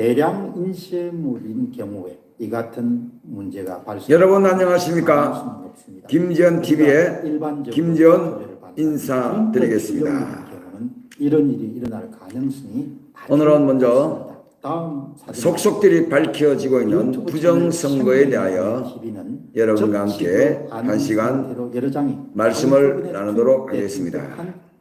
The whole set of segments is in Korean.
대량 인쇄물인 경우에 이 같은 문제가 발생. 여러분 안녕하십니까? 김지연 TV의 김지연 인사드리겠습니다. 이런 일이 일어날 가능성이 오늘은 먼저 속속들이 밝혀지고 있는 부정선거에 대하여 여러분과 함께 한 시간 말씀을 나누도록 하겠습니다.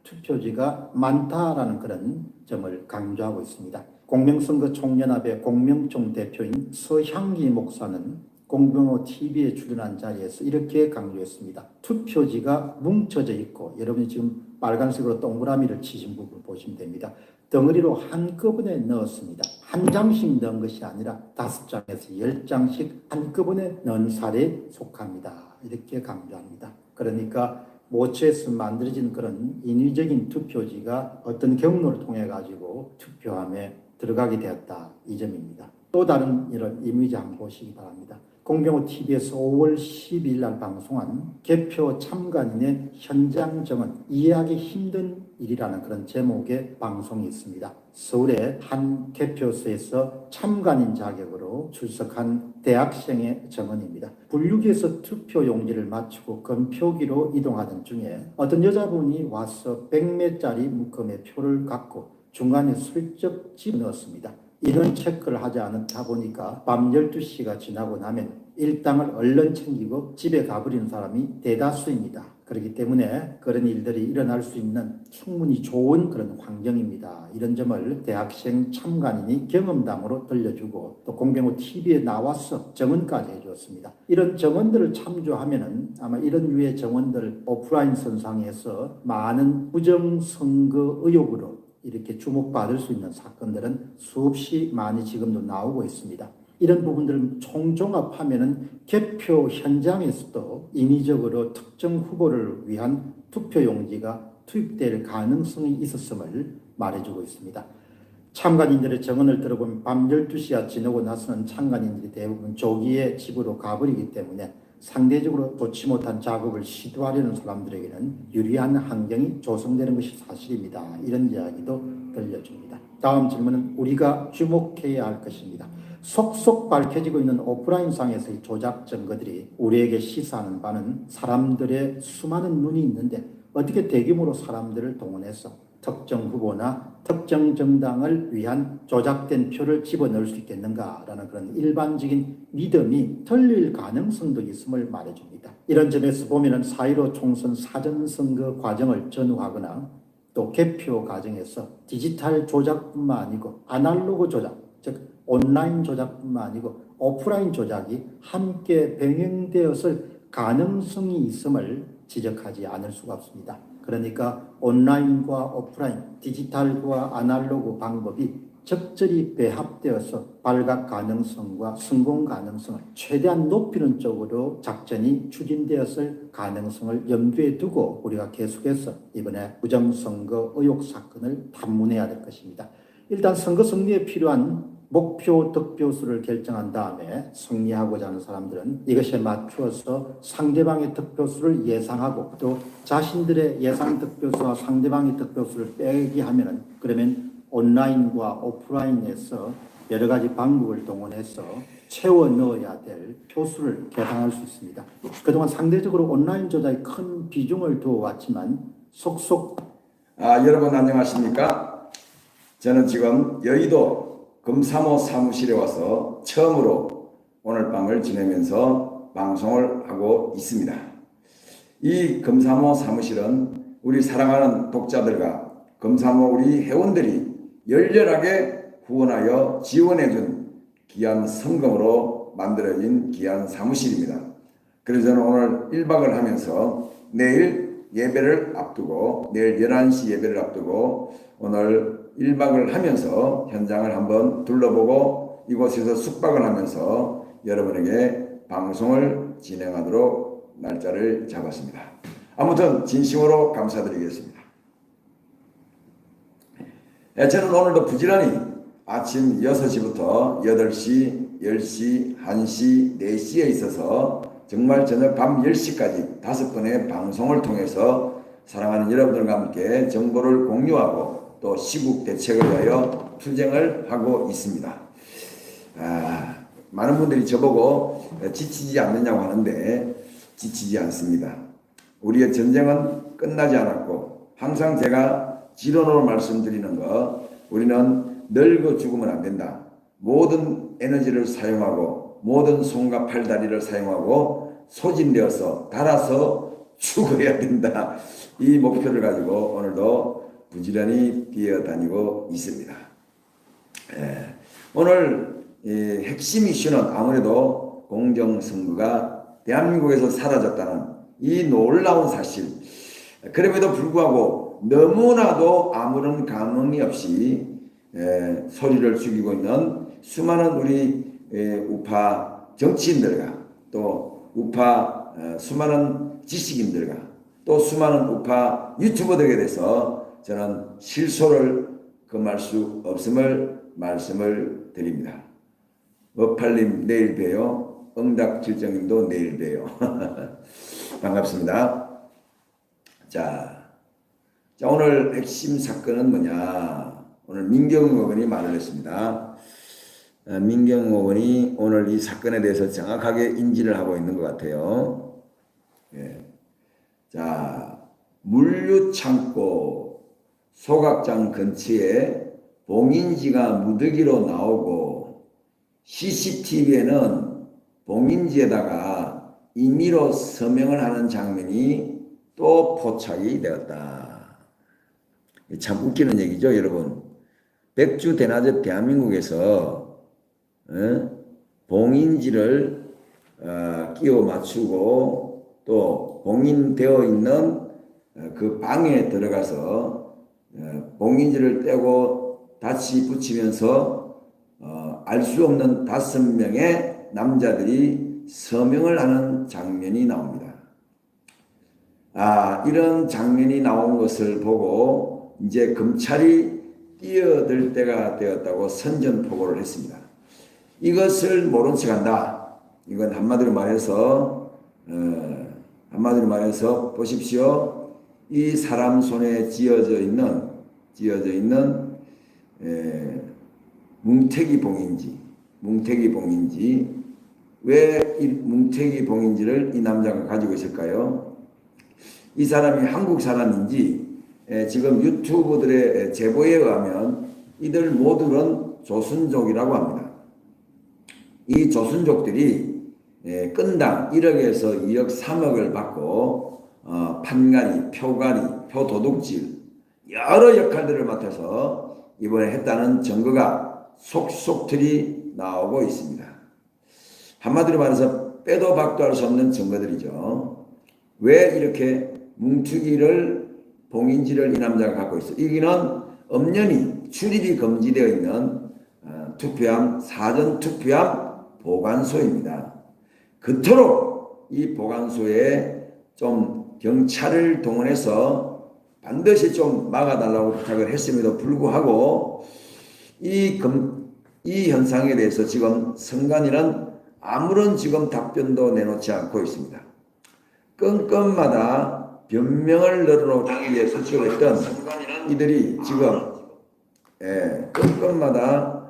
투표지가 많다라는 그런 점을 강조하고 있습니다. 공명선거 총연합의 공명총 대표인 서향기 목사는 공병호 TV에 출연한 자리에서 이렇게 강조했습니다. 투표지가 뭉쳐져 있고, 여러분이 지금 빨간색으로 동그라미를 치신 부분 보시면 됩니다. 덩어리로 한꺼번에 넣었습니다. 한 장씩 넣은 것이 아니라 5장에서 10장씩 한꺼번에 넣은 사례에 속합니다. 이렇게 강조합니다. 그러니까 모처에서 만들어진 그런 인위적인 투표지가 어떤 경로를 통해 가지고 투표함에 들어가게 되었다, 이 점입니다. 또 다른 이런 이미지 한번 보시기 바랍니다. 공병호 TV에서 5월 12일 날 방송한 개표 참관인의 현장 정원, 이해하기 힘든 일이라는 그런 제목의 방송이 있습니다. 서울의 한 개표소에서 참관인 자격으로 출석한 대학생의 정원입니다. 분류기에서 투표 용지를 마치고 검표기로 이동하던 중에 어떤 여자분이 와서 100매짜리 묶음의 표를 갖고 중간에 슬쩍 집어넣었습니다. 이런 체크를 하지 않다 보니까 밤 12시가 지나고 나면 일당을 얼른 챙기고 집에 가버리는 사람이 대다수입니다. 그렇기 때문에 그런 일들이 일어날 수 있는 충분히 좋은 그런 환경입니다. 이런 점을 대학생 참관인이 경험담으로 들려주고 또 공병호 TV에 나와서 정언까지 해주었습니다. 이런 정언들을 참조하면은 아마 이런 유의 정언들 오프라인 선상에서 많은 부정선거 의혹으로 이렇게 주목받을 수 있는 사건들은 수없이 많이 지금도 나오고 있습니다. 이런 부분들을 총종합하면은 개표 현장에서도 인위적으로 특정 후보를 위한 투표용지가 투입될 가능성이 있었음을 말해주고 있습니다. 참관인들의 정언을 들어보면 밤 12시가 지나고 나서는 참관인들이 대부분 조기에 집으로 가버리기 때문에 상대적으로 좋지 못한 작업을 시도하려는 사람들에게는 유리한 환경이 조성되는 것이 사실입니다. 이런 이야기도 들려줍니다. 다음 질문은 우리가 주목해야 할 것입니다. 속속 밝혀지고 있는 오프라인상에서의 조작 증거들이 우리에게 시사하는 바는 사람들의 수많은 눈이 있는데 어떻게 대규모로 사람들을 동원해서 특정 후보나 특정 정당을 위한 조작된 표를 집어넣을 수 있겠는가라는 그런 일반적인 믿음이 틀릴 가능성도 있음을 말해줍니다. 이런 점에서 보면은 4.15 총선 사전선거 과정을 전후하거나 또 개표 과정에서 디지털 조작뿐만 아니고 아날로그 조작, 즉 온라인 조작뿐만 아니고 오프라인 조작이 함께 병행되었을 가능성이 있음을 지적하지 않을 수가 없습니다. 그러니까 온라인과 오프라인, 디지털과 아날로그 방법이 적절히 배합되어서 발각 가능성과 성공 가능성을 최대한 높이는 쪽으로 작전이 추진되었을 가능성을 염두에 두고 우리가 계속해서 이번에 부정선거 의혹 사건을 탐문해야 될 것입니다. 일단 선거 승리에 필요한 목표 득표수를 결정한 다음에 승리하고자 하는 사람들은 이것에 맞추어서 상대방의 득표수를 예상하고 또 자신들의 예상 득표수와 상대방의 득표수를 빼기 하면은 그러면 온라인과 오프라인에서 여러 가지 방법을 동원해서 채워 넣어야 될 표수를 계산할 수 있습니다. 그동안 상대적으로 온라인 조작에 큰 비중을 두어왔지만 속속 여러분 안녕하십니까? 저는 지금 여의도 금사모 사무실에 와서 처음으로 오늘 밤을 지내면서 방송을 하고 있습니다. 이 금사모 사무실은 우리 사랑하는 독자들과 금사모 우리 회원들이 열렬하게 후원하여 지원해준 귀한 성금으로 만들어진 귀한 사무실입니다. 그래서 저는 오늘 1박을 하면서 내일 예배를 앞두고 내일 11시 예배를 앞두고 오늘 1박을 하면서 현장을 한번 둘러보고 이곳에서 숙박을 하면서 여러분에게 방송을 진행하도록 날짜를 잡았습니다. 아무튼 진심으로 감사드리겠습니다. 저는 오늘도 부지런히 아침 6시부터 8시, 10시, 1시, 4시에 있어서 정말 저녁 밤 10시까지 5번의 방송을 통해서 사랑하는 여러분들과 함께 정보를 공유하고 또 시국 대책을 위하여 투쟁을 하고 있습니다. 많은 분들이 저보고 지치지 않느냐고 하는데 지치지 않습니다. 우리의 전쟁은 끝나지 않았고 항상 제가 지론으로 말씀드리는 거, 우리는 늙어 죽으면 안 된다. 모든 에너지를 사용하고 모든 손과 팔다리를 사용하고 소진되어서 달아서 죽어야 된다. 이 목표를 가지고 오늘도 부지런히 뛰어다니고 있습니다. 오늘 핵심 이슈는 아무래도 공정선거가 대한민국에서 사라졌다는 이 놀라운 사실. 그럼에도 불구하고 너무나도 아무런 감흥이 없이 소리를 죽이고 있는 수많은 우리 우파 정치인들과 또 우파 수많은 지식인들과 또 수많은 우파 유튜버들에 대해서 저는 실소를 금할 수 없음을 말씀을 드립니다. 머팔님 내일 봬요. 응답질정님도 내일 봬요. 반갑습니다. 자, 오늘 핵심 사건은 뭐냐? 오늘 민경욱 의원이 말을 했습니다. 민경욱 의원이 오늘 이 사건에 대해서 정확하게 인지를 하고 있는 것 같아요. 자, 물류창고 소각장 근처에 봉인지가 무더기로 나오고 CCTV에는 봉인지에다가 임의로 서명을 하는 장면이 또 포착이 되었다. 참 웃기는 얘기죠, 여러분. 백주대낮에 대한민국에서 봉인지를 끼워 맞추고 또 봉인되어 있는 그 방에 들어가서 봉인지를 떼고 다시 붙이면서 알 수 없는 5명의 남자들이 서명을 하는 장면이 나옵니다. 이런 장면이 나온 것을 보고 이제 검찰이 뛰어들 때가 되었다고 선전포고를 했습니다. 이것을 모른 척한다. 이건 한마디로 말해서 보십시오. 이 사람 손에 쥐어져 있는 뭉태기 봉인지. 왜 이 뭉태기 봉인지를 이 남자가 가지고 있을까요? 이 사람이 한국 사람인지 지금 유튜버들의 제보에 의하면 이들 모두는 조선족이라고 합니다. 이 조선족들이 건당 1억에서 2억 3억을 받고 판가리, 표가리, 표도둑질 여러 역할들을 맡아서 이번에 했다는 증거가 속속들이 나오고 있습니다. 한마디로 말해서 빼도 박도 할 수 없는 증거들이죠. 왜 이렇게 뭉툭이를 봉인지를 이 남자가 갖고 있어? 여기는 엄연히 출입이 금지되어 있는 투표함, 사전투표함 보관소입니다. 그토록 이 보관소에 좀 경찰을 동원해서 반드시 좀 막아달라고 부탁을 했음에도 불구하고 이 현상에 대해서 지금 선관위는 아무런 지금 답변도 내놓지 않고 있습니다. 건건마다 변명을 늘어놓기 위해서 지금 했던 이들이 지금 건건마다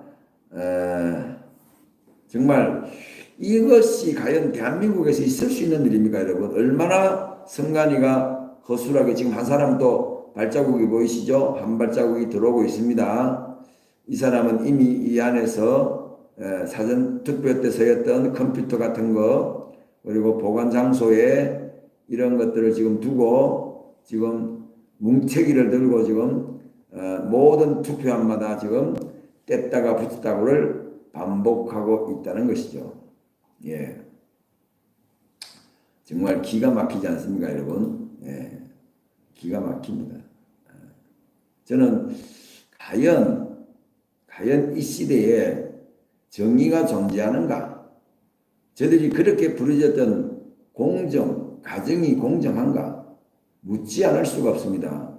정말 이것이 과연 대한민국에서 있을 수 있는 일입니까, 여러분? 얼마나 선관위가 허술하게 지금 한 사람도 발자국이 보이시죠? 한 발자국이 들어오고 있습니다. 이 사람은 이미 이 안에서 사전 투표 때 쓰였던 컴퓨터 같은 거 그리고 보관 장소에 이런 것들을 지금 두고 지금 뭉태기를 들고 지금 모든 투표함마다 지금 뗐다가 붙였다고를 반복하고 있다는 것이죠. 정말 기가 막히지 않습니까, 여러분? 기가 막힙니다. 저는 과연 이 시대에 정의가 존재하는가? 저들이 그렇게 부르짖었던 공정, 가정이 공정한가? 묻지 않을 수가 없습니다.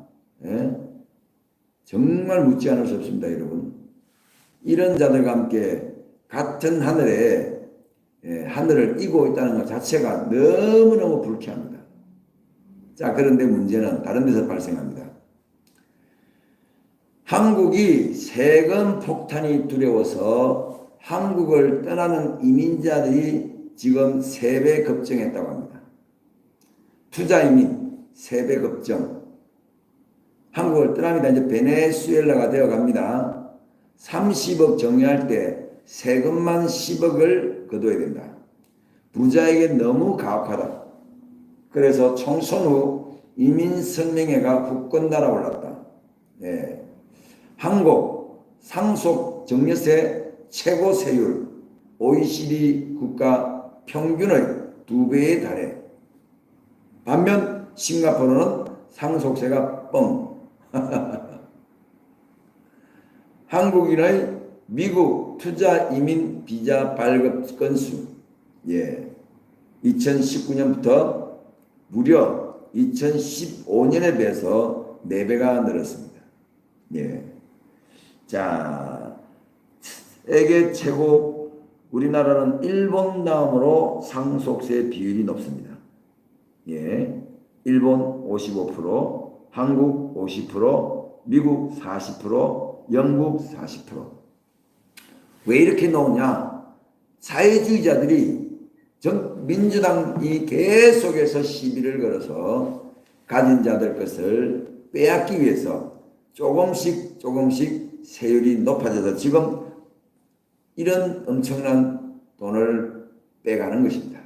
정말 묻지 않을 수 없습니다, 여러분. 이런 자들과 함께 같은 하늘에 하늘을 이고 있다는 것 자체가 너무너무 불쾌합니다. 자, 그런데 문제는 다른 데서 발생합니다. 한국이 세금 폭탄이 두려워서 한국을 떠나는 이민자들이 지금 3배 급증했다고 합니다. 투자 이민 3배 급증. 한국을 떠납니다. 이제 베네수엘라가 되어 갑니다. 30억 정리할 때 세금만 10억을 거둬야 된다. 부자에게 너무 가혹하다. 그래서 총선 후 이민선명회가 후권 날아올랐다. 예. 한국 상속 증여세 최고 세율 OECD 국가 평균의 2배에 달해. 반면 싱가포르는 상속세가 뻥. 한국인의 미국 투자 이민 비자 발급 건수 2019년부터 무려 2015년에 비해서 4배가 늘었습니다. 자, 세계 최고 우리나라는 일본 다음으로 상속세 비율이 높습니다. 일본 55%, 한국 50%, 미국 40%, 영국 40%. 왜 이렇게 나오냐? 사회주의자들이 민주당이 계속해서 시비를 걸어서 가진 자들 것을 빼앗기 위해서 조금씩 세율이 높아져서 지금 이런 엄청난 돈을 빼가는 것입니다.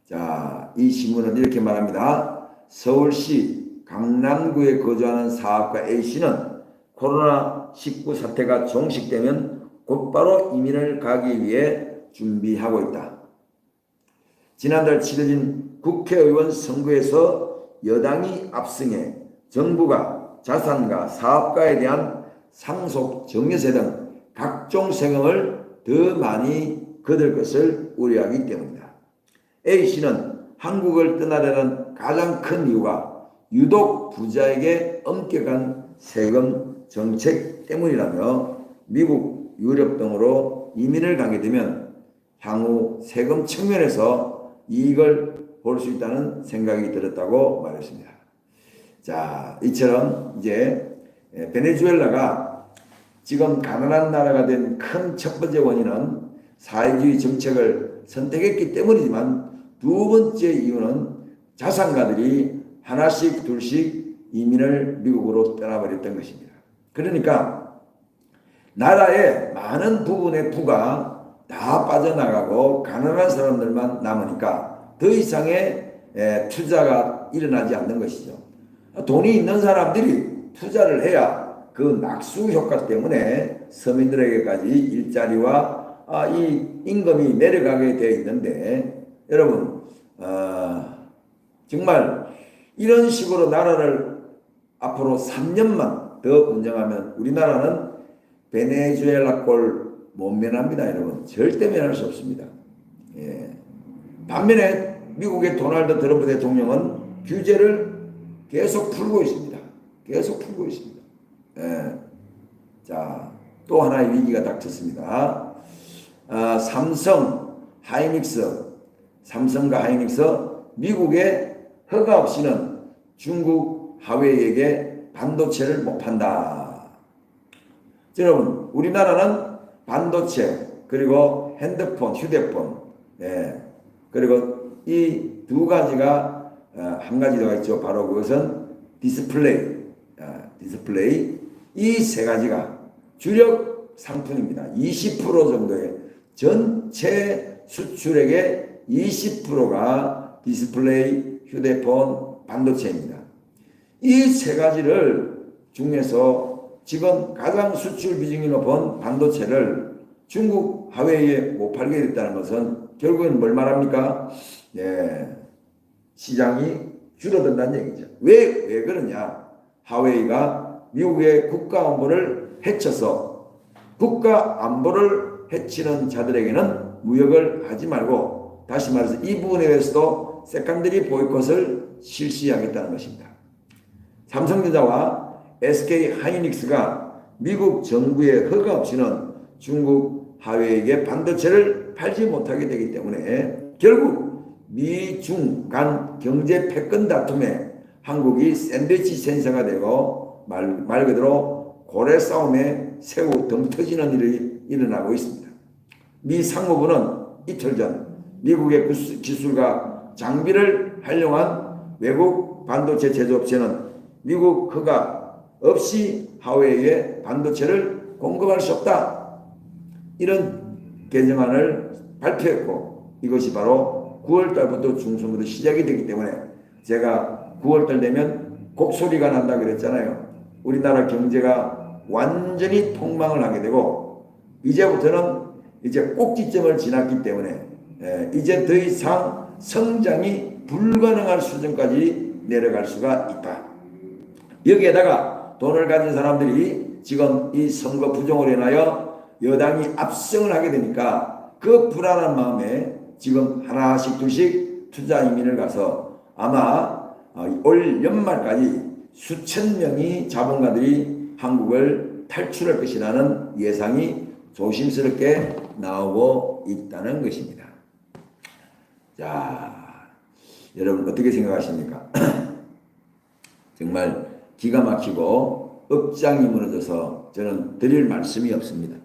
자, 이 신문은 이렇게 말합니다. 서울시 강남구에 거주하는 사업가 A씨는 코로나19 사태가 종식되면 곧바로 이민을 가기 위해 준비하고 있다. 지난달 치러진 국회의원 선거에서 여당이 압승해 정부가 자산가, 사업가에 대한 상속 증여세 등 각종 세금을 더 많이 거둘 것을 우려하기 때문이다. A씨는 한국을 떠나려는 가장 큰 이유가 유독 부자에게 엄격한 세금 정책 때문이라며 미국, 유럽 등으로 이민을 가게 되면 향후 세금 측면에서 이익을 볼 수 있다는 생각이 들었다고 말했습니다. 자, 이처럼 이제 베네수엘라가 지금 가난한 나라가 된 큰 첫 번째 원인은 사회주의 정책을 선택했기 때문이지만 두 번째 이유는 자산가들이 하나씩 둘씩 이민을 미국으로 떠나버렸던 것입니다. 그러니까 나라의 많은 부분의 부가 다 빠져나가고 가난한 사람들만 남으니까 더 이상의 투자가 일어나지 않는 것이죠. 돈이 있는 사람들이 투자를 해야 그 낙수 효과 때문에 서민들에게까지 일자리와 이 임금이 내려가게 되어 있는데 여러분 정말 이런 식으로 나라를 앞으로 3년만 더 운영하면 우리나라는 베네수엘라 꼴 못 면합니다. 여러분 절대 면할 수 없습니다. 반면에 미국의 도널드 트럼프 대통령은 규제를 계속 풀고 있습니다. 자, 또 하나의 위기가 닥쳤습니다. 삼성과 하이닉스 미국의 허가 없이는 중국 하웨이에게 반도체를 못 판다. 여러분 우리나라는 반도체 그리고 핸드폰, 휴대폰 그리고 이 두 가지가 한 가지 더 있죠. 바로 그것은 디스플레이 이 세 가지가 주력 상품입니다. 20% 정도의 전체 수출액의 20%가 디스플레이, 휴대폰, 반도체입니다. 이 세 가지를 중에서 지금 가장 수출 비중이 높은 반도체를 중국 하웨이에 못 팔게 됐다는 것은 결국엔 뭘 말합니까? 시장이 줄어든다는 얘기죠. 왜 그러냐? 하웨이가 미국의 국가 안보를 해쳐서 국가 안보를 해치는 자들에게는 무역을 하지 말고 다시 말해서 이 부분에 대해서도 세컨더리 보이콧을 실시하겠다는 것입니다. 삼성전자와 SK 하이닉스가 미국 정부의 허가 없이는 중국 하웨이에게 반도체를 팔지 못하게 되기 때문에 결국 미중 간 경제 패권 다툼에 한국이 샌드위치 센서가 되고 말 그대로 고래 싸움에 새우 등 터지는 일이 일어나고 있습니다. 미 상무부는 이틀 전 미국의 기술과 장비를 활용한 외국 반도체 제조업체는 미국 허가 없이 하웨이에 반도체를 공급할 수 없다, 이런 개정안을 발표했고, 이것이 바로 9월 달부터 중순부터 시작이 되기 때문에 제가 9월 달 되면 곡소리가 난다 그랬잖아요. 우리나라 경제가 완전히 폭망을 하게 되고, 이제부터는 이제 꼭지점을 지났기 때문에 이제 더 이상 성장이 불가능할 수준까지 내려갈 수가 있다. 여기에다가 돈을 가진 사람들이 지금 이 선거 부정으로 인하여 여당이 압승을 하게 되니까 그 불안한 마음에 지금 하나씩 둘씩 투자 이민을 가서 아마 올 연말까지 수천 명의 자본가들이 한국을 탈출할 것이라는 예상이 조심스럽게 나오고 있다는 것입니다. 자, 여러분 어떻게 생각하십니까? 정말 기가 막히고 억장이 무너져서 저는 드릴 말씀이 없습니다.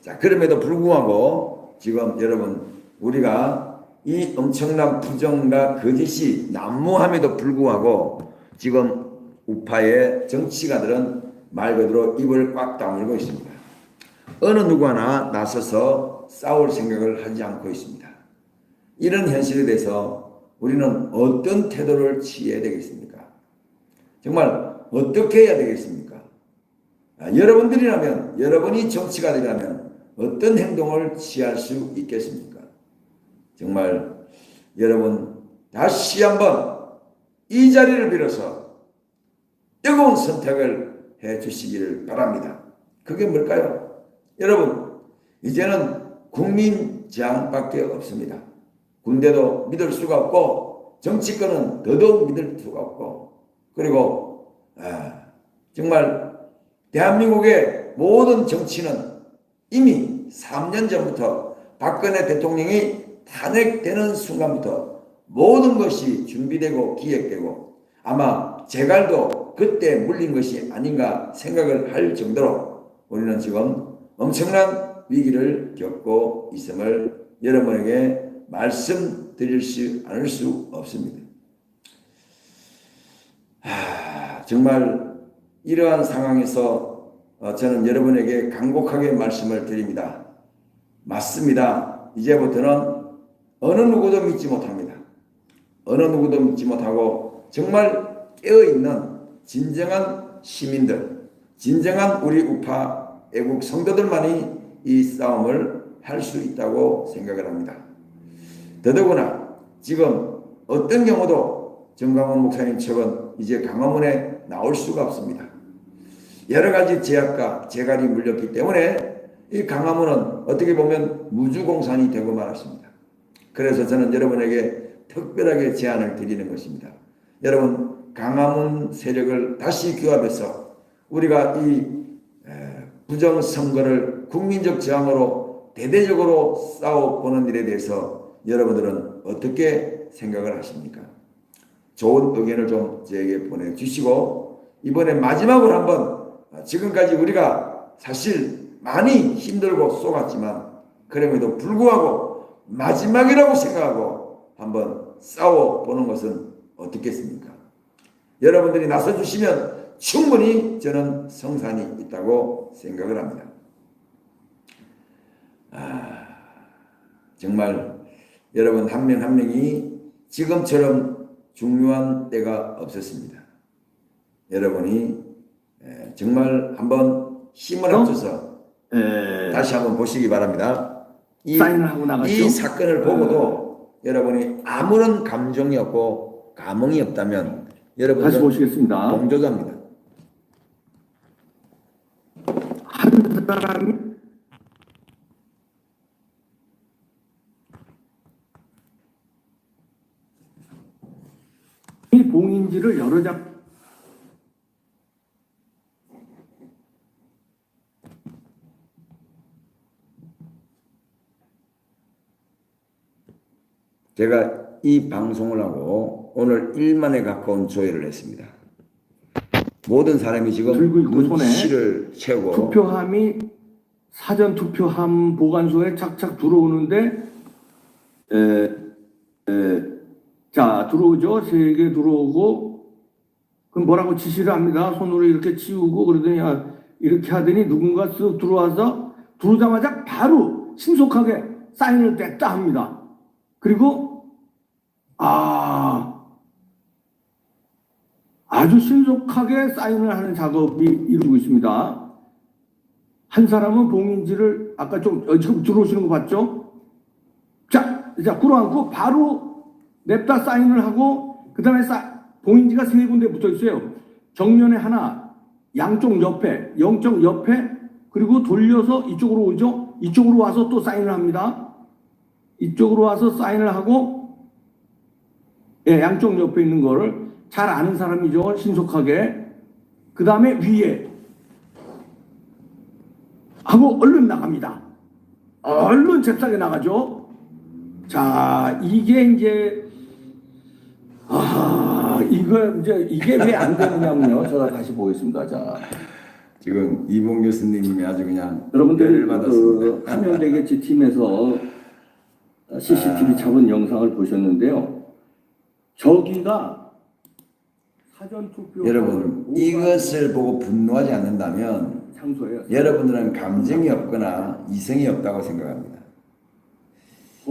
자, 그럼에도 불구하고 지금 여러분 우리가 이 엄청난 부정과 거짓이 난무함에도 불구하고 지금 우파의 정치가들은 말 그대로 입을 꽉 다물고 있습니다. 어느 누구 하나 나서서 싸울 생각을 하지 않고 있습니다. 이런 현실에 대해서 우리는 어떤 태도를 취해야 되겠습니까? 정말 어떻게 해야 되겠습니까? 여러분들이라면, 여러분이 정치가들이라면 어떤 행동을 취할 수 있겠습니까? 정말 여러분 다시 한번 이 자리를 빌어서 뜨거운 선택을 해 주시기를 바랍니다. 그게 뭘까요? 여러분, 이제는 국민 제안밖에 없습니다. 군대도 믿을 수가 없고 정치권은 더더욱 믿을 수가 없고, 그리고 정말 대한민국의 모든 정치는 이미 3년 전부터 박근혜 대통령이 탄핵되는 순간부터 모든 것이 준비되고 기획되고 아마 제갈도 그때 물린 것이 아닌가 생각을 할 정도로 우리는 지금 엄청난 위기를 겪고 있음을 여러분에게 말씀드릴 수 않을 수 없습니다. 정말 이러한 상황에서 저는 여러분에게 간곡하게 말씀을 드립니다. 맞습니다. 이제부터는 어느 누구도 믿지 못합니다. 어느 누구도 믿지 못하고 정말 깨어있는 진정한 시민들, 진정한 우리 우파 애국 성도들만이 이 싸움을 할 수 있다고 생각을 합니다. 더더구나 지금 어떤 경우도 정강원 목사님 측은 이제 강화문에 나올 수가 없습니다. 여러 가지 제약과 재갈이 물렸기 때문에 이 강화문은 어떻게 보면 무주공산이 되고 말았습니다. 그래서 저는 여러분에게 특별하게 제안을 드리는 것입니다. 여러분, 강화문 세력을 다시 규합해서 우리가 이 부정선거를 국민적 저항으로 대대적으로 싸워보는 일에 대해서 여러분들은 어떻게 생각을 하십니까? 좋은 의견을 좀 저에게 보내주시고, 이번에 마지막으로 한번, 지금까지 우리가 사실 많이 힘들고 쏘갔지만 그럼에도 불구하고 마지막이라고 생각하고 한번 싸워보는 것은 어떻겠습니까? 여러분들이 나서주시면 충분히 저는 성산이 있다고 생각을 합니다. 정말 여러분 한 명 한 명이 지금처럼 중요한 때가 없었습니다. 여러분이 정말 한번 힘을 합쳐서 다시 한번 보시기 바랍니다. 사인을 하고 나갔죠. 이 사건을 보고도 여러분이 아무런 감정이 없고 감흥이 없다면 다시 여러분은 보시겠습니다. 동조자입니다. 한 사람이 이 봉인지를 여러 장 제가 이 방송을 하고 오늘 1만에 가까운 조회를 했습니다. 모든 사람이 지금 들고 있고 손에 눈치를 채우고 투표함이 사전 투표함 보관소에 착착 들어오는데 자 들어오죠. 3개 들어오고 그럼 뭐라고 지시를 합니다. 손으로 이렇게 치우고 그러더니 이렇게 하더니 누군가 쓱 들어와서 들어오자마자 바로 신속하게 사인을 뗐다 합니다. 그리고 아주 신속하게 사인을 하는 작업이 이루고 있습니다. 한 사람은 봉인지를 아까 지금 들어오시는 거 봤죠? 자 끌어안고 바로 냅다 사인을 하고 그 다음에 봉인지가 3군데 붙어 있어요. 정면에 하나, 양쪽 옆에, 영적 옆에, 그리고 돌려서 이쪽으로 오죠. 이쪽으로 와서 또 사인을 합니다. 이쪽으로 와서 사인을 하고 양쪽 옆에 있는 거를 잘 아는 사람이죠. 신속하게. 그 다음에 위에 하고 얼른 나갑니다. 얼른 잽싸게 나가죠. 자, 이게 이제 이게 왜 안 되느냐면요. 제가 다시 보겠습니다. 자, 지금 이봉 교수님이 아주 그냥 여러분들이 열을 받았습니다. 화면대개치 팀에서 CCTV 잡은 영상을 보셨는데요. 저기가 사전 투표 여러분 이것을 보고 분노하지 않는다면 장소예요. 여러분들은 감정이 없거나 이성이 없다고 생각합니다.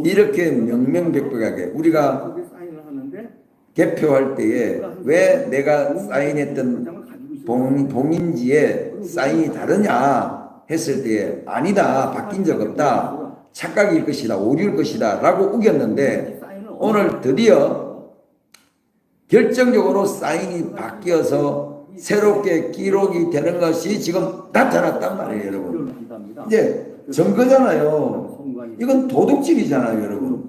이렇게 명명백백하게 우리가 거기 사인을 하는데 개표할 때에 왜 내가 사인했던 봉인지에 사인이 다르냐 했을 때에 아니다, 바뀐 적 없다, 착각일 것이다, 오류일 것이다 라고 우겼는데 오늘 드디어 결정적으로 사인이 바뀌어서 새롭게 기록이 되는 것이 지금 나타났단 말이에요, 여러분. 이제 증거잖아요. 이건 도둑질이잖아요, 여러분.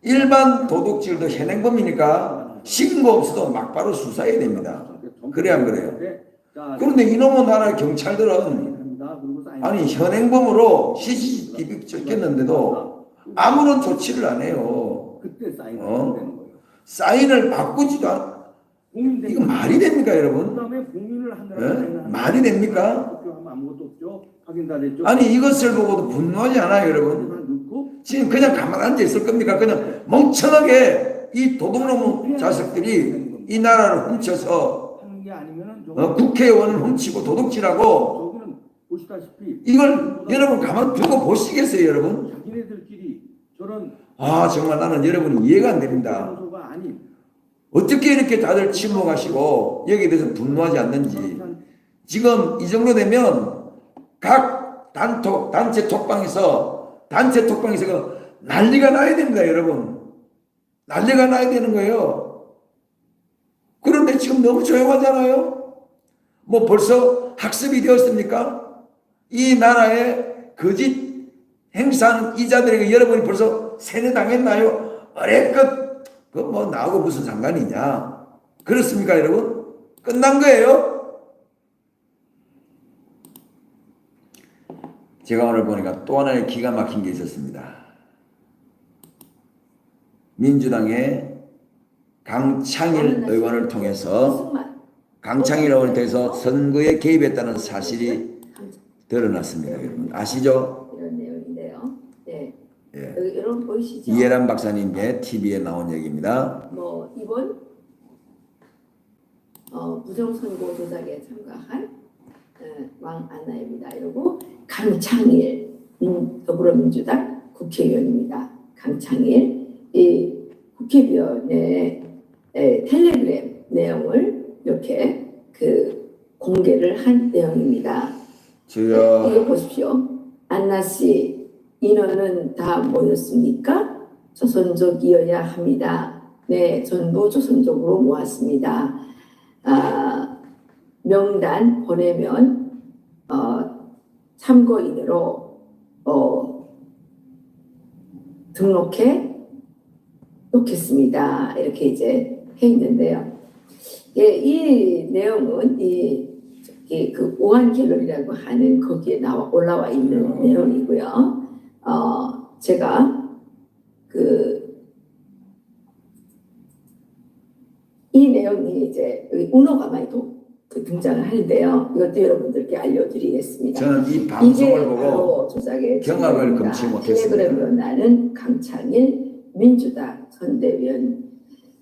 일반 도둑질도 현행범이니까 신고 없어도 막바로 수사해야 됩니다. 그래 안 그래요? 그런데 이놈의 나라 경찰들은 아니 현행범으로 CCTV 찍혔는데도 아무런 조치를 안 해요. 사인을 바꾸지도 않아. 이거 말이 됩니까, 여러분? 말이 됩니까? 아니 이것을 보고도 분노하지 않아요, 여러분? 지금 그냥 가만 앉아 있을 겁니까? 그냥 멍청하게 이 도둑놈 자식들이 이 나라를 훔쳐서 국회의원을 훔치고 도둑질하고 이걸 여러분 가만 두고 보시겠어요, 여러분? 정말 나는 여러분이 이해가 안 됩니다. 어떻게 이렇게 다들 침묵하시고 여기에 대해서 분노하지 않는지. 지금 이 정도 되면 각 단체 톡방에서 난리가 나야 됩니다, 여러분. 난리가 나야 되는 거예요. 그런데 지금 너무 조용하잖아요. 뭐 벌써 학습이 되었습니까? 이 나라에 거짓 행사하는 이자들에게 여러분이 벌써 세뇌당했나요? 어레껏 뭐 나하고 무슨 상관이냐? 그렇습니까, 여러분? 끝난 거예요? 제가 오늘 보니까 또 하나의 기가 막힌 게 있었습니다. 민주당의 강창일 의원을 통해서 선거에 개입했다는 사실이 드러났습니다. 여러분 아시죠? 이런 내용인데요. 네. 예. 여러분 보이시죠? 이해란 박사님의 TV에 나온 얘기입니다. 뭐 이번 부정선거 조작에 참가한 왕안나입니다. 이러고 강창일 더불어민주당 국회의원입니다. 강창일 이 국회의원의 텔레그램 내용을 이렇게 공개를 한 내용입니다. 이거 보십시오. 안나 씨 인원은 다 모였습니까? 조선족이어야 합니다. 네, 전부 조선족으로 모았습니다. 명단 보내면 참고인으로 등록해 놓겠습니다. 이렇게 이제 해 있는데요. 예, 이 내용은 그 오한 갤러리라고 하는 거기에 올라와 있는 내용이고요. 제가 이 내용이 이제 우노 가마이도 그 등장을 하는데요. 이것도 여러분들께 알려드리겠습니다. 저는 이 이게 방송을 보고 바로 조작의 경악을 증거입니다. 금치 못했습니다. 텔레그램으로 나는 강창일 민주당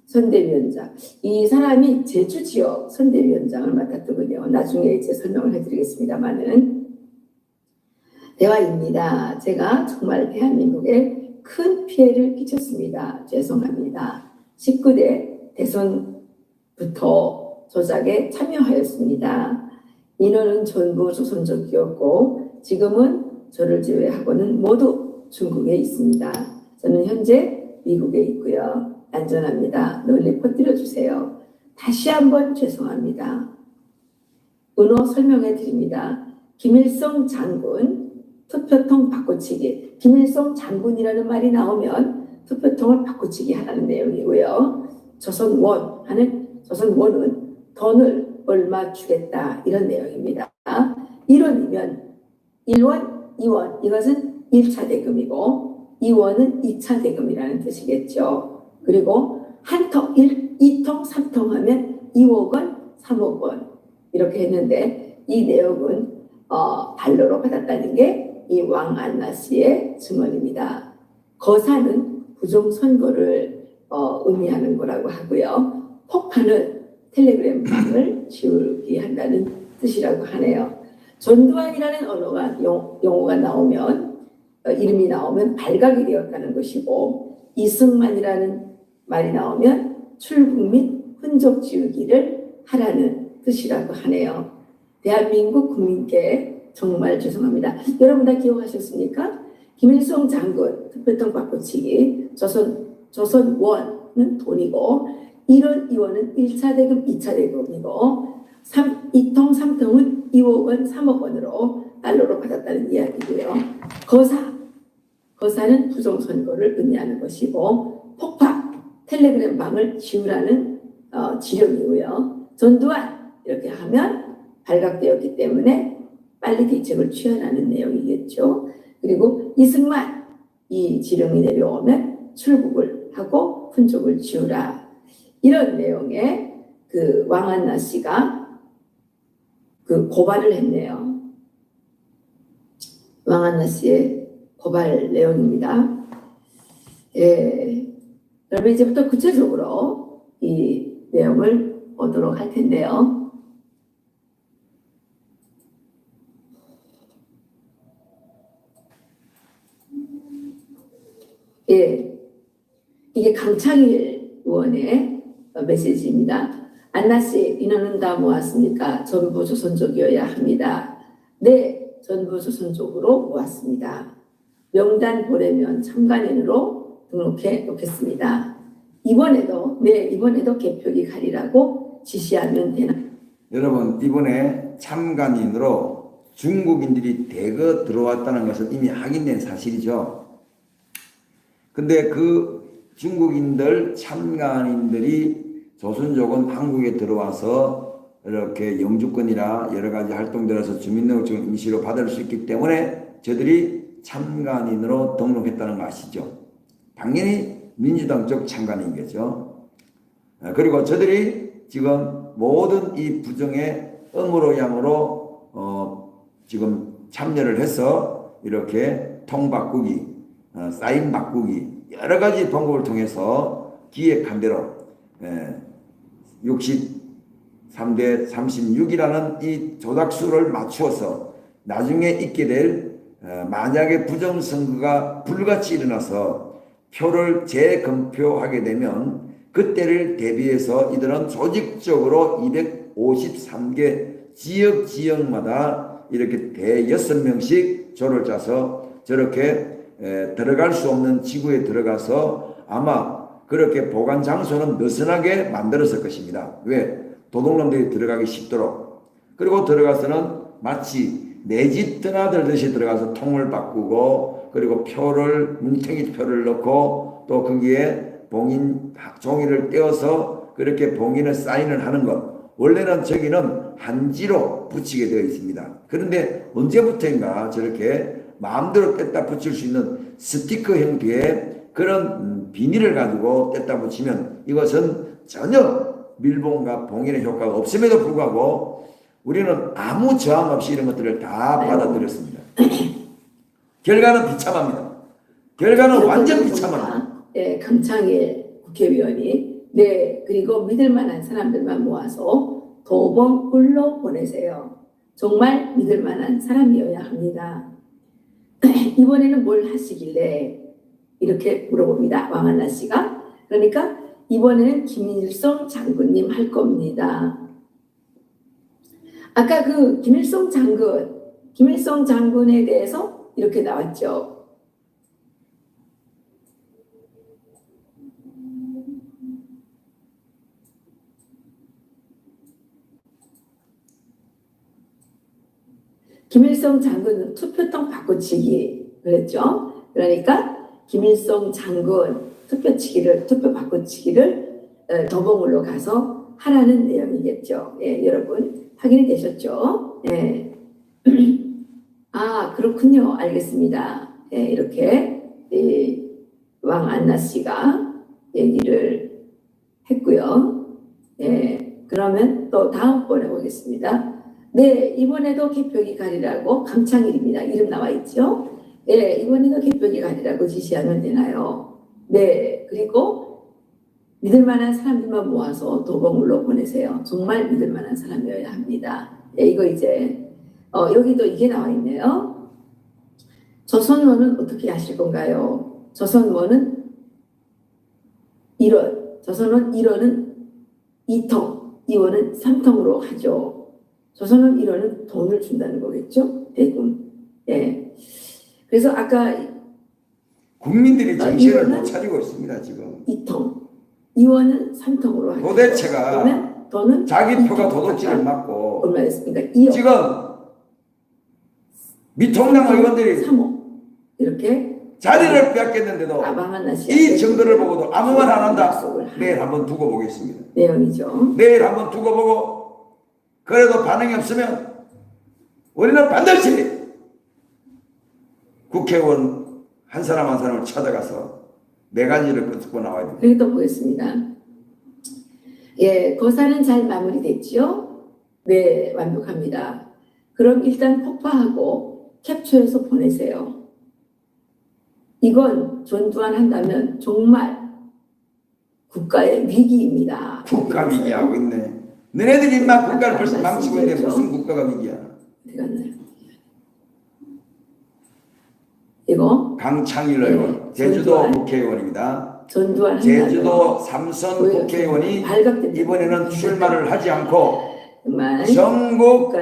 선대위원장. 이 사람이 제주 지역 선대위원장을 맡았더군요. 나중에 이제 설명을 해드리겠습니다만은 대화입니다. 제가 정말 대한민국에 큰 피해를 끼쳤습니다. 죄송합니다. 19대 대선부터 조작에 참여하였습니다. 인원은 전부 조선족이었고 지금은 저를 제외하고는 모두 중국에 있습니다. 저는 현재 미국에 있고요. 안전합니다. 널리 퍼뜨려 주세요. 다시 한번 죄송합니다. 은호 설명해 드립니다. 김일성 장군 투표통 바꿔치기. 김일성 장군이라는 말이 나오면 투표통을 바꿔치기 하라는 내용이고요. 조선원은 돈을 얼마 주겠다 이런 내용입니다. 1원이면 1원, 2원 이것은 1차 대금이고 2원은 2차 대금이라는 뜻이겠죠. 그리고 한 통, 2통, 3통 하면 2억 원, 3억 원 이렇게 했는데 이 내용은 달러로 받았다는 게 이 왕안나 씨의 증언입니다. 거사는 부정선거를 의미하는 거라고 하고요. 폭파는 텔레그램 방을 지우기 한다는 뜻이라고 하네요. 전두환이라는 용어가 나오면 이름이 나오면 발각이 되었다는 것이고 이승만이라는 말이 나오면 출국 및 흔적 지우기를 하라는 뜻이라고 하네요. 대한민국 국민께 정말 죄송합니다. 여러분 다 기억하셨습니까? 김일성 장군 투표통 바꿔치기 조선원은 돈이고 1원, 2원은 1차 대금, 2차 대금이고 2통, 3통은 2억 원, 3억 원으로 달러로 받았다는 이야기고요. 거사는 부정선거를 의미하는 것이고 폭파, 텔레그램 방을 지우라는 지령이고요. 전두환 이렇게 하면 발각되었기 때문에 빨리 대책을 취하라는 내용이겠죠. 그리고 이승만 이 지령이 내려오면 출국을 하고 흔적을 지우라. 이런 내용의 그 왕안나 씨가 그 고발을 했네요. 왕안나 씨의 고발 내용입니다. 여러분 이제부터 구체적으로 이 내용을 보도록 할 텐데요. 이게 강창일 의원의 메시지입니다. 안나 씨, 인원은 다 모았습니까? 전부 조선족이어야 합니다. 네, 전부 조선족으로 모았습니다. 명단 보내면 참관인으로 등록해 놓겠습니다. 이번에도 개표기 가리라고 지시하면 되나? 여러분 이번에 참관인으로 중국인들이 대거 들어왔다는 것은 이미 확인된 사실이죠. 근데 그 중국인들 참관인들이 조선족은 한국에 들어와서 이렇게 영주권이나 여러 가지 활동들에서 주민등록증을 임시로 받을 수 있기 때문에 저들이 참관인으로 등록했다는 거 아시죠? 당연히 민주당 쪽 참관인이겠죠. 그리고 저들이 지금 모든 이 부정에 음으로 양으로 지금 참여를 해서 이렇게 통 바꾸기, 사인 바꾸기 여러 가지 방법을 통해서 기획한 대로 63대 36이라는 이 조작수를 맞추어서 나중에 있게 될 만약에 부정선거가 불같이 일어나서 표를 재검표하게 되면 그때를 대비해서 이들은 조직적으로 253개 지역마다 이렇게 대여섯 명씩 조를 짜서 저렇게 들어갈 수 없는 지구에 들어가서 아마 그렇게 보관 장소는 느슨하게 만들었을 것입니다. 왜? 도둑놈들이 들어가기 쉽도록. 그리고 들어가서는 마치 내 집 드나들듯이 들어가서 통을 바꾸고 그리고 표를 뭉탱이 표를 넣고 또 거기에 봉인 종이를 떼어서 그렇게 봉인을 사인을 하는 것. 원래는 저기는 한지로 붙이게 되어 있습니다. 그런데 언제부터인가 저렇게 마음대로 뗐다 붙일 수 있는 스티커 형태의 그런 비닐을 가지고 뗐다 붙이면 이것은 전혀 밀봉과 봉인의 효과가 없음에도 불구하고 우리는 아무 저항 없이 이런 것들을 다 받아들였습니다. 결과는 비참합니다. 결과는 완전 비참합니다. 네, 강창일 국회의원이 그리고 믿을 만한 사람들만 모아서 도봉으로 보내세요. 정말 믿을 만한 사람이어야 합니다. 이번에는 뭘 하시길래 이렇게 물어봅니다. 왕한나 씨가. 그러니까 이번에는 김일성 장군님 할 겁니다. 아까 그 김일성 장군에 대해서 이렇게 나왔죠. 김일성 장군은 투표통 바꿔치기 그랬죠. 그러니까 김일성 장군 투표 바꿔치기를 도봉으로 가서 하라는 내용이겠죠. 예, 여러분 확인이 되셨죠? 예. 아, 그렇군요. 알겠습니다. 예, 이렇게 왕안나 씨가 얘기를 했고요. 예, 그러면 또 다음번에 보겠습니다. 네, 이번에도 개표기 가리라고 강창일입니다. 이름 나와 있죠? 네, 이번에도 개표기 가리라고 지시하면 되나요? 네, 그리고 믿을 만한 사람들만 모아서 도봉으로 보내세요. 정말 믿을 만한 사람이어야 합니다. 네, 이거 이제 여기도 이게 나와 있네요. 조선원은 어떻게 하실 건가요? 조선원은 1원, 조선원 1원은 2통, 2원은 3통으로 하죠. 조선원 1원은 돈을 준다는 거겠죠? 대금. 예. 그래서 아까 국민들이 정신을 못 차리고 있습니다. 지금 2통, 2원은 3통으로 하죠. 도대체가 그러면 돈은 자기 표가 도둑질을 맞고 얼마였습니까? 2억. 지금 미통당 의원들이 3억. 이렇게 자리를 빼앗겼는데도 이 증거를 보고도 아무 말 안 한다. 내일 한번 두고 보겠습니다. 내용이죠. 내일 한번 두고 보고 그래도 반응이 없으면 우리는 반드시 국회의원 한 사람 한 사람을 찾아가서 네 가지를 끄집고 나와야 됩니다. 여기 또 보겠습니다. 예, 고사는 잘 마무리됐죠? 네, 완벽합니다. 그럼 일단 폭파하고 캡처해서 보내세요. 이건 전두환 한다면 정말 국가의 위기입니다. 국가 위기하고 있네. 너네들이 인마 국가를 벌써 망치고 있는데 무슨 국가가 위기야. 어디 갔나요? 이거 강창일 의원, 제주도 국회의원입니다. 전두환 제주도 삼선 국회의원이 이번에는 출마를 하지 않고 전국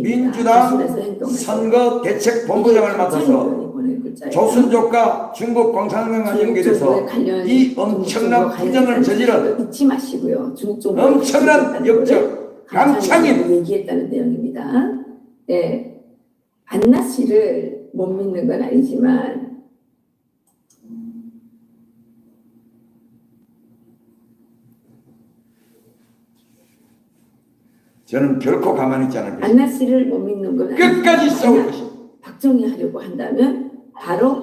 민주당 선거대책본부장을 맡아서 조선족과 중국 공산당과 연결해서 이 엄청난 부정을 저지른 잊지 마시고요. 엄청난 역적 강창일 얘기했다는 내용입니다. 네, 안나 씨를 못 믿는 건 아니지만 저는 결코 가만히 있지 않을 것입니다. 안나 씨를 못 믿는 건 끝까지 싸울 것입니다. 박정희 하려고 한다면 바로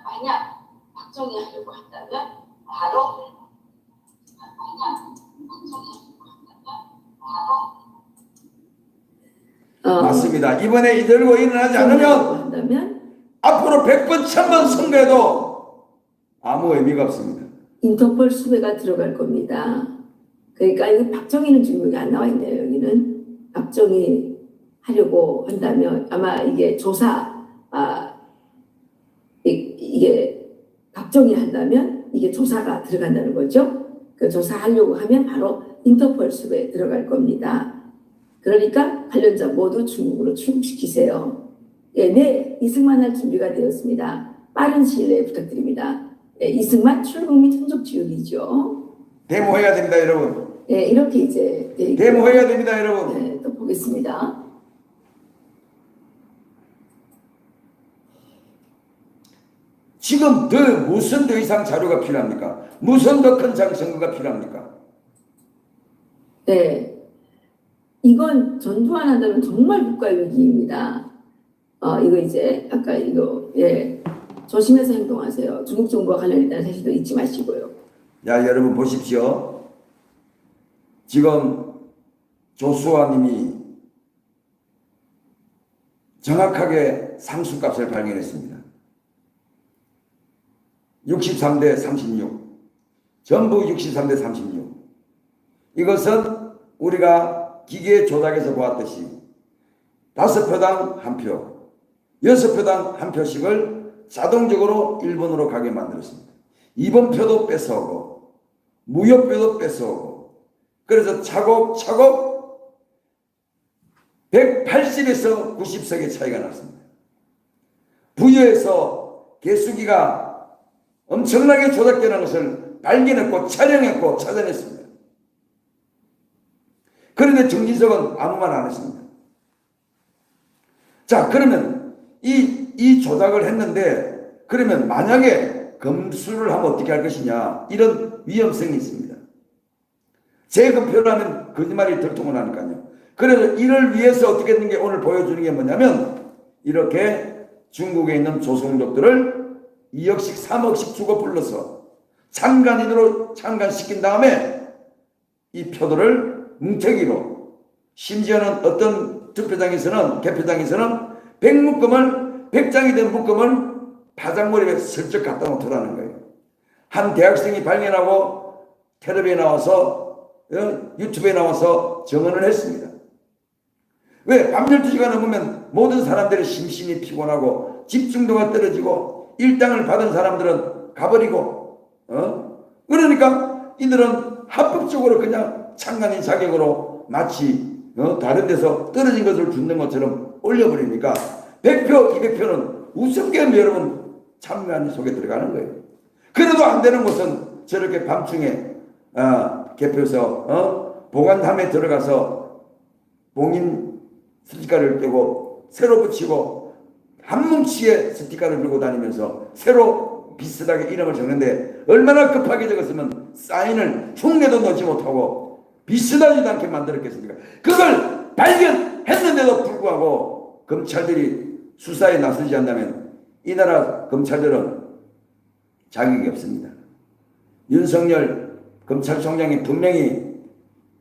만약 박정희 하려고 한다면 바로 맞습니다. 이번에 이들고 일어나지 않으면 앞으로 100번 1000번 선거해도 아무 의미가 없습니다. 인터폴 수배가 들어갈 겁니다. 그러니까 이거 박정희는 지금 여기 안 나와 있네요. 여기는 박정희 하려고 한다면 아마 이게 이게 박정희 한다면 이게 조사가 들어간다는 거죠. 그 조사하려고 하면 바로 인터폴 수배에 들어갈 겁니다. 그러니까 관련자 모두 중국으로 출국시키세요. 예, 네, 이승만 할 준비가 되었습니다. 빠른 시일 내에 부탁드립니다. 예, 이승만 출국 및 현역 지역이죠. 데모해야 됩니다, 여러분. 예, 이렇게 이제 데모해야 됩니다, 여러분. 네, 또 보겠습니다. 지금 무슨 더 이상 자료가 필요합니까? 무슨 더 큰 장선거가 필요합니까? 네. 이건 전두환 한다면 정말 국가위기입니다. 이거 이제 아까 이거 예 조심해서 행동하세요. 중국 정부와 관련있다는 사실도 잊지 마시고요. 야 여러분 보십시오. 지금 조수아님이 정확하게 상수값을 발견했습니다. 63대 36. 전부 63대 36. 이것은 우리가 기계 조작에서 보았듯이 5표당 1표, 6표당 1표씩을 자동적으로 1번으로 가게 만들었습니다. 2번 표도 뺏어오고 무효표도 뺏어오고, 그래서 차곡차곡 180에서 90석의 차이가 났습니다. 부여에서 개수기가 엄청나게 조작되는 것을 발견했고 촬영했고 찾아냈습니다. 그런데 정진석은 아무 말 안 했습니다. 자, 그러면 이 조작을 했는데, 그러면 만약에 검수를 하면 어떻게 할 것이냐, 이런 위험성이 있습니다. 재검표를 하면 거짓말이 들통을 하니까요. 그래서 이를 위해서 어떻게 했는 게 오늘 보여주는 게 뭐냐면, 이렇게 중국에 있는 조선족들을 2억씩 3억씩 주고 불러서 참관인으로 참관시킨 다음에 이 표들을 뭉태기로, 심지어는 어떤 투표장에서는, 개표장에서는 100묶음을, 100장이 된 묶음을 파장머리에 슬쩍 갖다 놓더라는 거예요. 한 대학생이 발견하고 텔레비에 나와서, 유튜브에 나와서 증언을 했습니다. 왜? 밤 12시가 넘으면 모든 사람들이 심신이 피곤하고 집중도가 떨어지고 일당을 받은 사람들은 가버리고, 그러니까 이들은 합법적으로 그냥 참관인 자격으로 마치 다른 데서 떨어진 것을 줍는 것처럼 올려버리니까 100표, 200표는 우습게 여러분 참관인 속에 들어가는 거예요. 그래도 안 되는 곳은 저렇게 밤중에 개표소 보관함에 들어가서 봉인 스티커를 떼고 새로 붙이고 한 뭉치의 스티커를 들고 다니면서 새로 비슷하게 이름을 적는데, 얼마나 급하게 적었으면 사인을 흉내도 넣지 못하고 비슷하지도 않게 만들었겠습니까? 그걸 발견했는데도 불구하고 검찰들이 수사에 나서지 않는다면 이 나라 검찰들은 자격이 없습니다. 윤석열 검찰총장이 분명히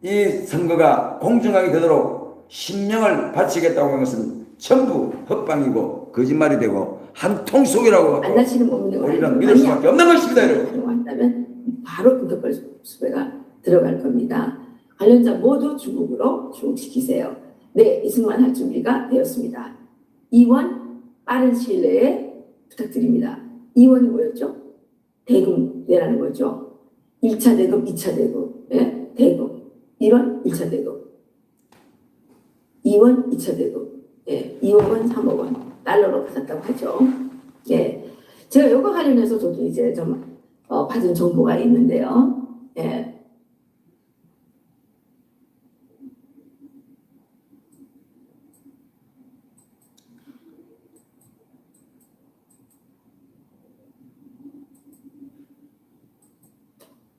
이 선거가 공정하게 되도록 신명을 바치겠다고 한 것은 전부 헛방이고 거짓말이 되고 한 통속이라고 안 다치는 법률을 우리는 믿을 수밖에 없는 것입니다, 여러분. 한다면 바로 인터폴 수배가 들어갈 겁니다. 관련자 모두 중국으로 출국시키세요. 네, 이승만 할 준비가 되었습니다. 2원 빠른 시일 내에 부탁드립니다. 2원이 뭐였죠? 대금내라는 거죠. 1차 대금, 2차 대금, 예? 대금. 1원 1차 대금, 2원 2차 대금, 예, 2억 원, 3억 원 달러로 받았다고 하죠. 예, 제가 이거 관련해서 저도 이제 좀 받은 정보가 있는데요. 예.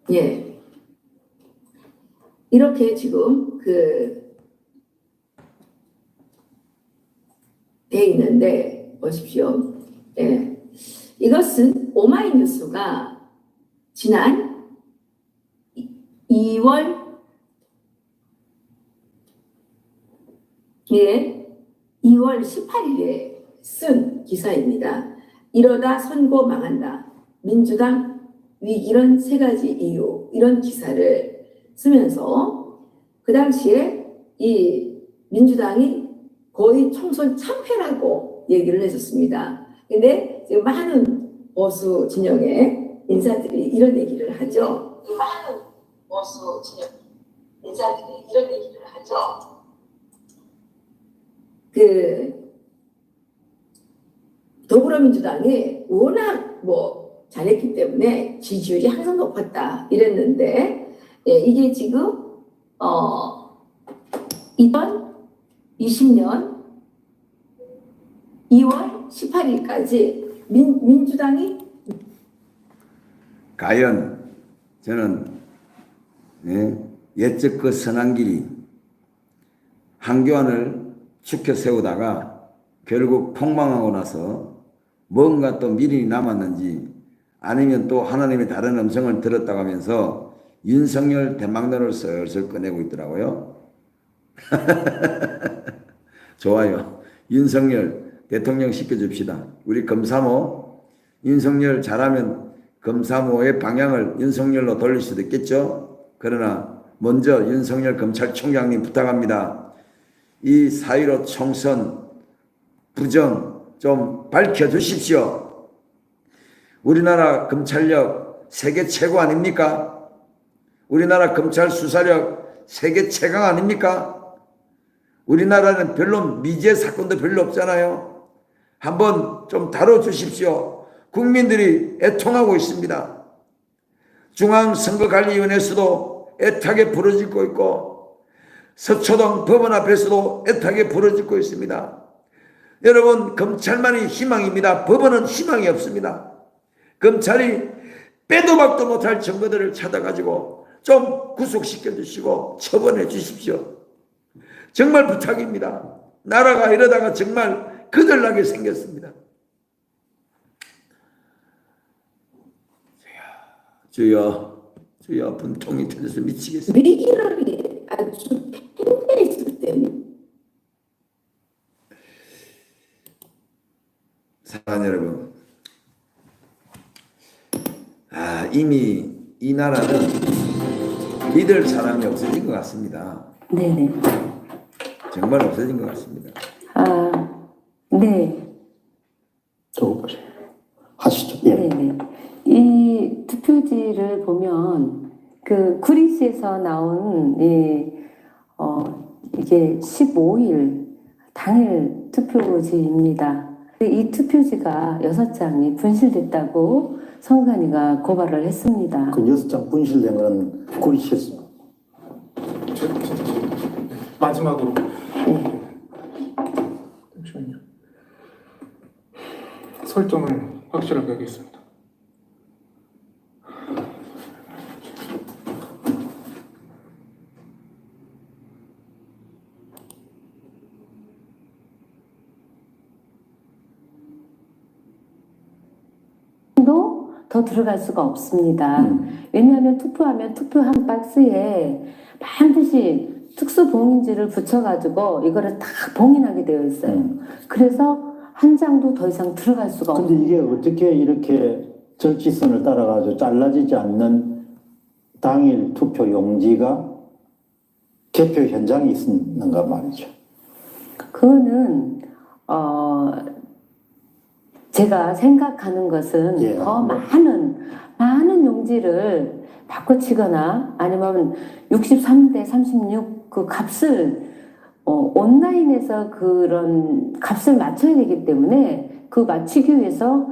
예. 이렇게 지금 돼 있는데 보십시오. 예. 이것은 오마이뉴스가 지난 2월 18일에 쓴 기사입니다. 이러다 선거 망한다. 민주당 위기론 3가지 이유, 이런 기사를 쓰면서 그 당시에 이 민주당이 거의 총선 참패라고 얘기를 했었습니다. 근데 지금 많은 보수 진영의 인사들이 이런 얘기를 하죠. 많은 보수 진영 인사들이 이런 얘기를 하죠. 더불어민주당이 워낙 잘했기 때문에 지지율이 항상 높았다 이랬는데, 예, 이게 지금 2020년 2월 18일까지 민주당이 과연 저는 옛적 그 선한 길이 한교안을 축켜 세우다가 결국 폭망하고 나서 뭔가 또 미련이 남았는지, 아니면 또 하나님의 다른 음성을 들었다고 하면서 윤석열 대망론을 슬슬 꺼내고 있더라고요. 좋아요. 윤석열 대통령 시켜줍시다. 우리 검사모 윤석열 잘하면 검사모의 방향을 윤석열로 돌릴 수도 있겠죠. 그러나 먼저 윤석열 검찰총장님 부탁합니다. 이 4.15 총선 부정 좀 밝혀주십시오. 우리나라 검찰력 세계 최고 아닙니까? 우리나라 검찰 수사력 세계 최강 아닙니까? 우리나라는 별로 미제 사건도 별로 없잖아요. 한번 좀 다뤄주십시오. 국민들이 애통하고 있습니다. 중앙선거관리위원회에서도 애타게 부러지고 있고 서초동 법원 앞에서도 애타게 부러지고 있습니다. 여러분, 검찰만이 희망입니다. 법원은 희망이 없습니다. 검찰이 빼도 박도 못할 증거들을 찾아가지고 좀 구속시켜 주시고 처벌해 주십시오. 정말 부탁입니다. 나라가 이러다가 정말 거들나게 생겼습니다. 주여, 주여, 분통이 터져서 미치겠습니다. 위기락이 아주 팽배해 있을 때는 사랑하는 여러분, 이미 이 나라는 믿을 사람이 없어진 것 같습니다. 네네. 정말 없어진 것 같습니다. 네. 또 하시죠. 예. 네네. 이 투표지를 보면 그 구리시에서 나온 이게 15일 당일 투표지입니다. 이 투표지가 6장이 분실됐다고 선관위가 고발을 했습니다. 그 6장 분실된 거는 고리시에서 마지막으로 네. 잠시만요. 설정을 확실하게 하겠습니다. 더 들어갈 수가 없습니다. 왜냐하면 투표하면 투표한 박스에 반드시 특수 봉인지를 붙여가지고 이거를 다 봉인하게 되어 있어요. 그래서 한 장도 더 이상 들어갈 수가 없어요. 근데 이게 어떻게 이렇게 절치선을 따라가지고 잘라지지 않는 당일 투표 용지가 개표 현장에 있는가 말이죠. 그거는 제가 생각하는 것은 예. 더 많은 용지를 바꿔치거나 아니면 63대 36 그 값을 온라인에서 그런 값을 맞춰야 되기 때문에 그 맞추기 위해서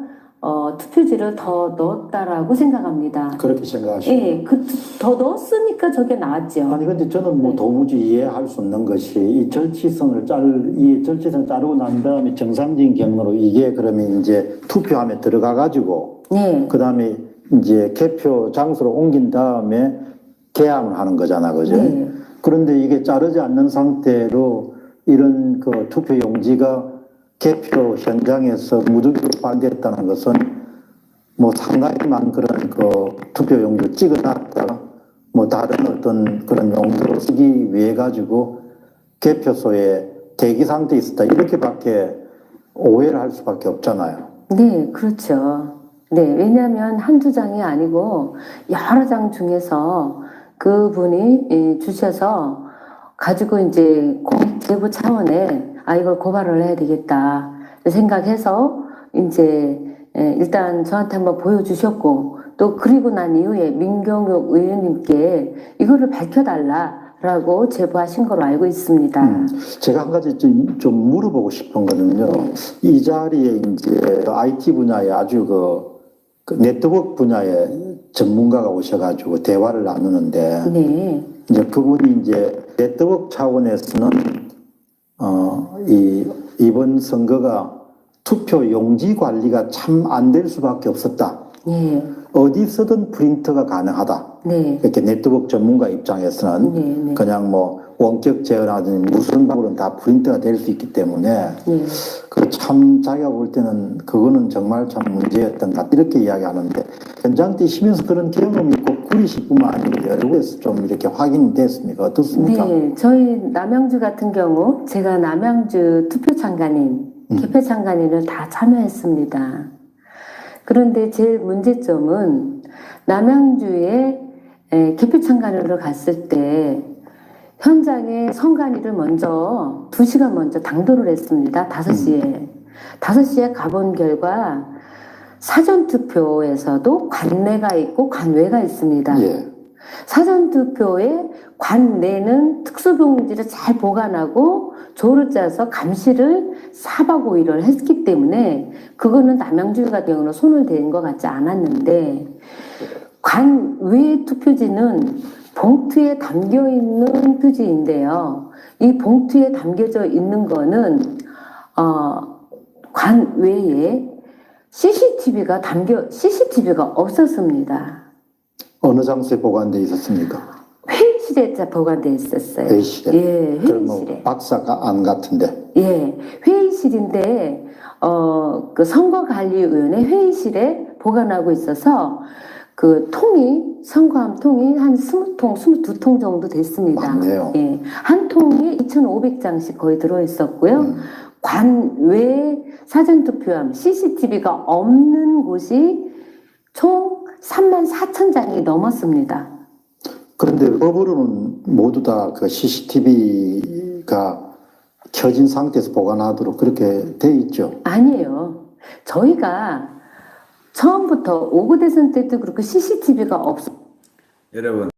투표지를 더 넣었다라고 생각합니다. 그렇게 생각하시죠. 예, 더 넣었으니까 저게 나왔죠. 아니 근데 저는 뭐 네. 도무지 이해할 수 없는 것이 이 절치선을 자르고 난 다음에 정상적인 경로로 이게 그러면 이제 투표함에 들어가 가지고 네. 그 다음에 이제 개표 장소로 옮긴 다음에 개함을 하는 거잖아, 그죠? 네. 그런데 이게 자르지 않는 상태로 이런 그 투표 용지가 개표 현장에서 무더기로 발견됐다는 것은 뭐 상당히만 그런 그 투표 용지를 찍어놨다가 뭐 다른 어떤 그런 용도로 쓰기 위해 가지고 개표소에 대기 상태에 있었다 이렇게밖에 오해를 할 수밖에 없잖아요. 네, 그렇죠. 네, 왜냐하면 한두 장이 아니고 여러 장 중에서 그분이 주셔서 가지고 이제 제보 차원에 이걸 고발을 해야 되겠다 생각해서 이제 일단 저한테 한번 보여주셨고 또 그리고 난 이후에 민경욱 의원님께 이거를 밝혀달라라고 제보하신 걸로 알고 있습니다. 제가 한 가지 좀 물어보고 싶은 거는요. 이 자리에 이제 IT 분야에 아주 그 네트워크 분야의 전문가가 오셔가지고 대화를 나누는데 네, 이제 그분이 이제 네트워크 차원에서는 이번 선거가 투표 용지 관리가 참 안 될 수밖에 없었다. 네, 어디서든 프린터가 가능하다. 네, 이렇게 네트워크 전문가 입장에서는 네, 네. 그냥 뭐 원격 제어라든지 무슨 방법으로는 다 프린터가 될 수 있기 때문에 네. 그 참 자기가 볼 때는 그거는 정말 참 문제였던 것 같다 이렇게 이야기하는데 현장 뛰시면서 그런 경험이 있고 구리시뿐만 아니고 여러 곳에서 좀 이렇게 확인됐습니까? 어떻습니까? 네, 저희 남양주 같은 경우 제가 남양주 투표 참관인, 개표 참관인을 다 참여했습니다. 그런데 제일 문제점은 남양주에 개표 참관으로 갔을 때 현장에 선관위를 먼저 2시간 먼저 당도를 했습니다. 5시에. 5시에 가본 결과 사전투표에서도 관내가 있고 관외가 있습니다. 예. 사전투표에 관내는 특수봉지를 잘 보관하고 조를 짜서 감시를 4박 5일을 했기 때문에 그거는 남양주 같은 경우는 손을 댄 것 같지 않았는데 관외 투표지는 봉투에 담겨 있는 표지인데요. 이 봉투에 담겨져 있는 거는 관외에 CCTV가 없었습니다. 어느 장소에 보관돼 있었습니까? 회의실에 보관돼 있었어요. 회의실에? 예, 그럼 뭐 회의실에. 박사가 안 같은데. 예, 회의실인데 그 선거관리위원회 회의실에 보관하고 있어서 그 통이 선거함 통이 한 20통, 22통 정도 됐습니다. 많네요. 예, 한 통이 2,500장씩 거의 들어 있었고요. 관외 사전투표함 CCTV가 없는 곳이 총 34,000장이 넘었습니다. 그런데 법으로는 모두 다 그 CCTV가 켜진 상태에서 보관하도록 그렇게 돼 있죠. 아니에요. 저희가 처음부터 5구 대선 때도 그렇고 CCTV가 없 여러분